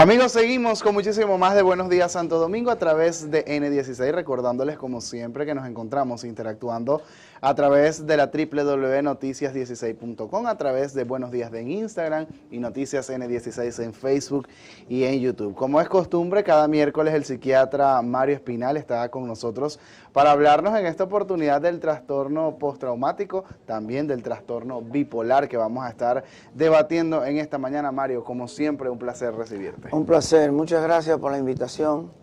Amigos, seguimos con muchísimo más de Buenos Días Santo Domingo a través de N16, recordándoles como siempre que nos encontramos interactuando a través de la www.noticias16.com, a través de Buenos Días de Instagram y Noticias N16 en Facebook y en YouTube. Como es costumbre, cada miércoles el psiquiatra Mario Espinal está con nosotros para hablarnos en esta oportunidad del trastorno postraumático, también del trastorno bipolar que vamos a estar debatiendo en esta mañana. Mario, como siempre, un placer recibirte. Un placer, muchas gracias por la invitación.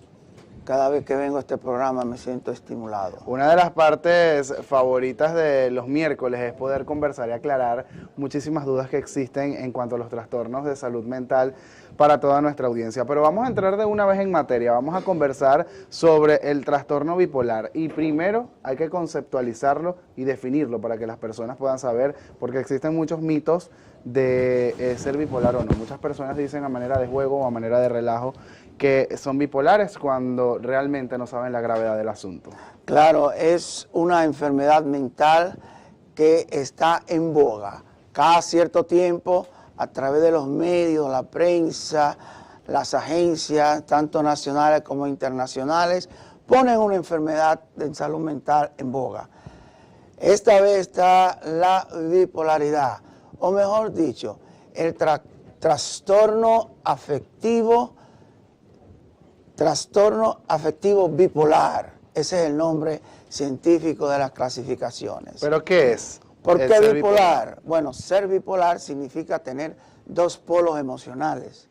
Cada vez que vengo a este programa me siento estimulado. Una de las partes favoritas de los miércoles es poder conversar y aclarar muchísimas dudas que existen en cuanto a los trastornos de salud mental para toda nuestra audiencia. Pero vamos a entrar de una vez en materia, vamos a conversar sobre el trastorno bipolar. Y primero hay que conceptualizarlo y definirlo para que las personas puedan saber, porque existen muchos mitos de ser bipolar o no. Muchas personas dicen a manera de juego o a manera de relajo que son bipolares cuando realmente no saben la gravedad del asunto. Claro, es una enfermedad mental que está en boga. Cada cierto tiempo, a través de los medios, la prensa, las agencias, tanto nacionales como internacionales, ponen una enfermedad de salud mental en boga. Esta vez está la bipolaridad, o mejor dicho, el trastorno afectivo bipolar. Ese es el nombre científico de las clasificaciones. ¿Pero qué es? ¿Por qué bipolar? Bueno, ser bipolar significa tener dos polos emocionales.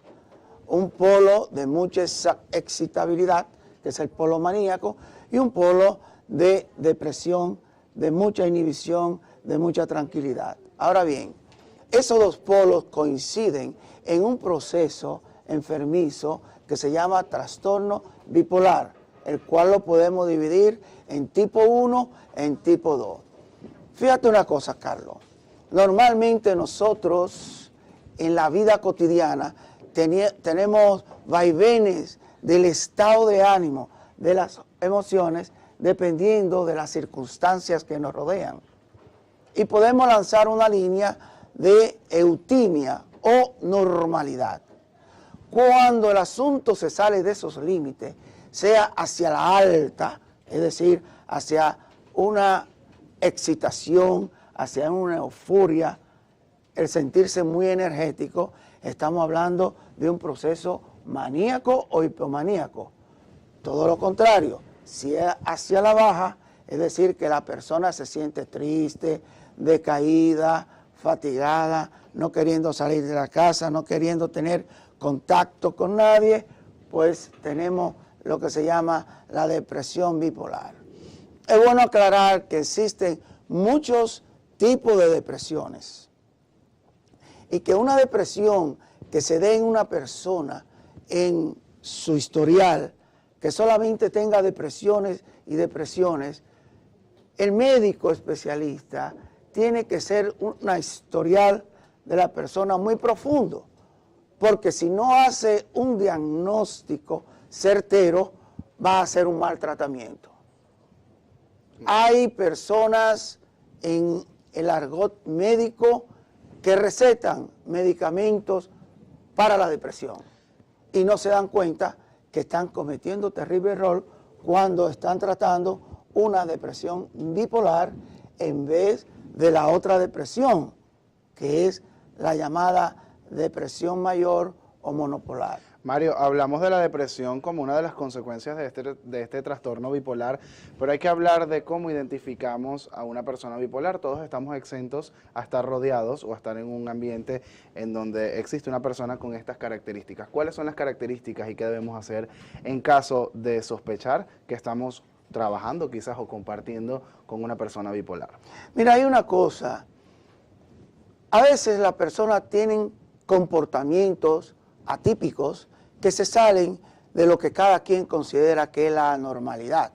Un polo de mucha excitabilidad, que es el polo maníaco, y un polo de depresión, de mucha inhibición, de mucha tranquilidad. Ahora bien, esos dos polos coinciden en un proceso enfermizo que se llama trastorno bipolar, el cual lo podemos dividir en tipo 1 en tipo 2. Fíjate una cosa, Carlos. Normalmente nosotros en la vida cotidiana tenemos vaivenes del estado de ánimo, de las emociones, dependiendo de las circunstancias que nos rodean. Y podemos lanzar una línea de eutimia o normalidad. Cuando el asunto se sale de esos límites, sea hacia la alta, es decir, hacia una excitación, hacia una euforia, el sentirse muy energético, estamos hablando de un proceso maníaco o hipomaníaco. Todo lo contrario, si es hacia la baja, es decir, que la persona se siente triste, decaída, fatigada, no queriendo salir de la casa, no queriendo tener contacto con nadie, pues tenemos lo que se llama la depresión bipolar. Es bueno aclarar que existen muchos tipos de depresiones y que una depresión que se dé en una persona en su historial, que solamente tenga depresiones y depresiones, el médico especialista tiene que ser una historial de la persona muy profundo, porque si no hace un diagnóstico certero, va a hacer un mal tratamiento. Hay personas en el argot médico que recetan medicamentos para la depresión y no se dan cuenta que están cometiendo terrible error cuando están tratando una depresión bipolar en vez de la otra depresión, que es la llamada depresión mayor o monopolar. Mario, hablamos de la depresión como una de las consecuencias de este trastorno bipolar, pero hay que hablar de cómo identificamos a una persona bipolar. Todos estamos exentos a estar rodeados o a estar en un ambiente en donde existe una persona con estas características. ¿Cuáles son las características y qué debemos hacer en caso de sospechar que estamos trabajando quizás o compartiendo con una persona bipolar? Mira, hay una cosa. A veces las personas tienen comportamientos atípicos que se salen de lo que cada quien considera que es la normalidad.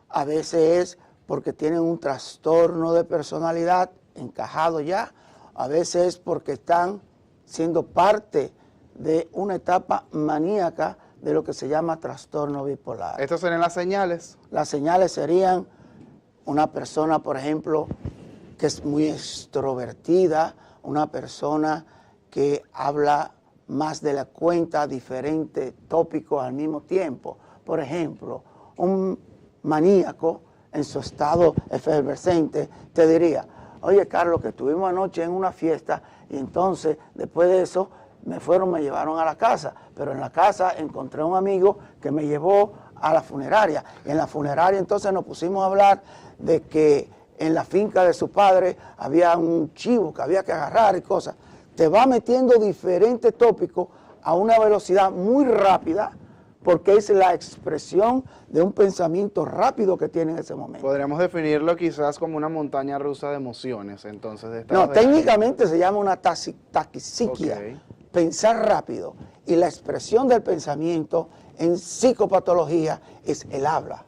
A veces es porque tienen un trastorno de personalidad encajado ya, a veces es porque están siendo parte de una etapa maníaca de lo que se llama trastorno bipolar. ¿Estas serían las señales? Las señales serían una persona, por ejemplo, que es muy extrovertida, una persona que habla más de la cuenta diferentes tópicos al mismo tiempo. Por ejemplo, un maníaco en su estado efervescente te diría, oye Carlos, que estuvimos anoche en una fiesta y entonces después de eso me llevaron a la casa, pero en la casa encontré un amigo que me llevó a la funeraria, y en la funeraria entonces nos pusimos a hablar de que en la finca de su padre había un chivo que había que agarrar y cosas. Te va metiendo diferentes tópicos a una velocidad muy rápida, porque es la expresión de un pensamiento rápido que tiene en ese momento. Podríamos definirlo quizás como una montaña rusa de emociones, entonces. No, técnicamente se llama una taquisiquia, okay. Pensar rápido. Y la expresión del pensamiento en psicopatología es el habla.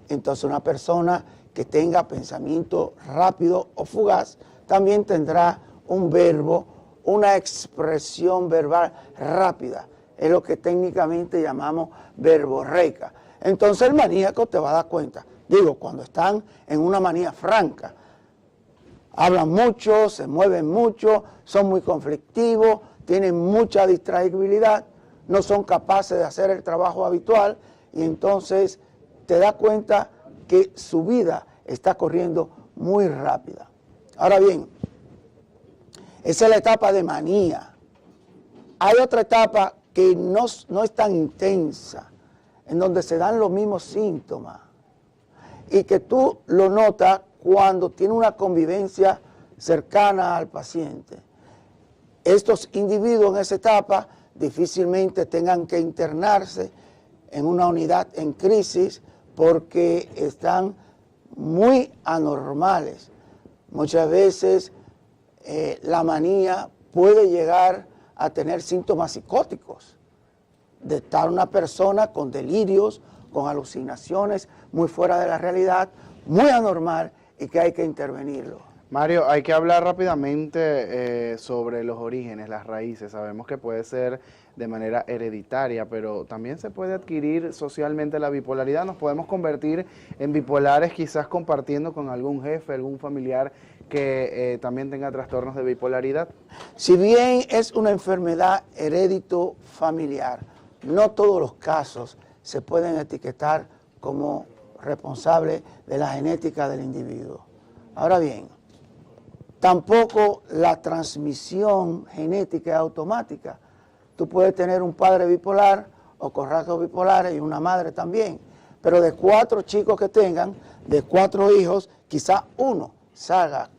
Entonces una persona que tenga pensamiento rápido o fugaz también tendrá un verbo, una expresión verbal rápida. Es lo que técnicamente llamamos verborreica. Entonces el maníaco te va a dar cuenta. Digo, cuando están en una manía franca, hablan mucho, se mueven mucho, son muy conflictivos, tienen mucha distraibilidad, no son capaces de hacer el trabajo habitual y entonces te das cuenta que su vida está corriendo muy rápida. Ahora bien, esa es la etapa de manía. Hay otra etapa que no es tan intensa, en donde se dan los mismos síntomas y que tú lo notas cuando tiene una convivencia cercana al paciente. Estos individuos en esa etapa difícilmente tengan que internarse en una unidad en crisis porque están muy anormales. Muchas veces la manía puede llegar a tener síntomas psicóticos, de estar una persona con delirios, con alucinaciones muy fuera de la realidad, muy anormal y que hay que intervenirlo. Mario, hay que hablar rápidamente sobre los orígenes, las raíces. Sabemos que puede ser de manera hereditaria, pero también se puede adquirir socialmente la bipolaridad. Nos podemos convertir en bipolares quizás compartiendo con algún jefe, algún familiar que también tenga trastornos de bipolaridad. Si bien es una enfermedad heredito familiar, no todos los casos se pueden etiquetar como responsable de la genética del individuo. Ahora bien, tampoco la transmisión genética es automática. Tú puedes tener un padre bipolar o con rasgos bipolares y una madre también, pero de 4 chicos que tengan, de 4 hijos, quizá uno salga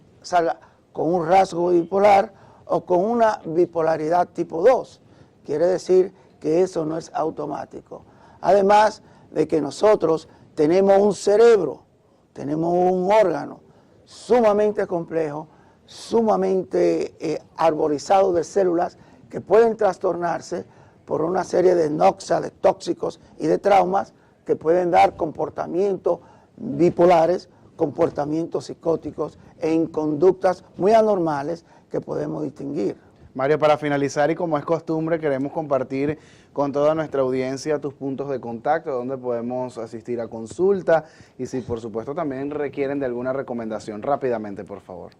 con un rasgo bipolar o con una bipolaridad tipo 2. Quiere decir que eso no es automático. Además de que nosotros tenemos un cerebro, tenemos un órgano sumamente complejo, sumamente arborizado de células que pueden trastornarse por una serie de noxas, de tóxicos y de traumas que pueden dar comportamientos bipolares, comportamientos psicóticos e inconductas muy anormales que podemos distinguir. Mario, para finalizar y como es costumbre, queremos compartir con toda nuestra audiencia tus puntos de contacto, donde podemos asistir a consulta y si por supuesto también requieren de alguna recomendación. Rápidamente, por favor.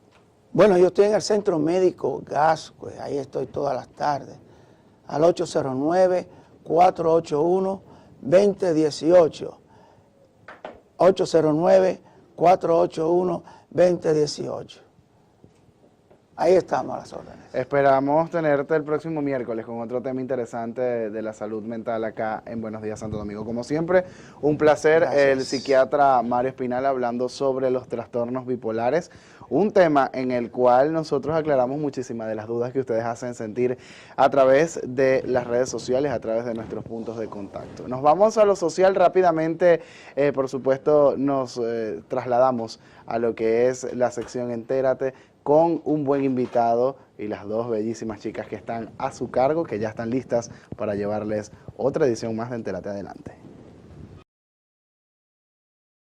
Bueno, yo estoy en el Centro Médico Gascue, ahí estoy todas las tardes, al 809-481-2018. 809-481-2018. Ahí estamos a las órdenes. Esperamos tenerte el próximo miércoles con otro tema interesante de la salud mental acá en Buenos Días Santo Domingo. Como siempre, un placer. Gracias. El psiquiatra Mario Espinal hablando sobre los trastornos bipolares, un tema en el cual nosotros aclaramos muchísimas de las dudas que ustedes hacen sentir a través de las redes sociales, a través de nuestros puntos de contacto. Nos vamos a lo social rápidamente, por supuesto nos trasladamos a lo que es la sección Entérate, con un buen invitado y las 2 bellísimas chicas que están a su cargo, que ya están listas para llevarles otra edición más de Entérate. Adelante.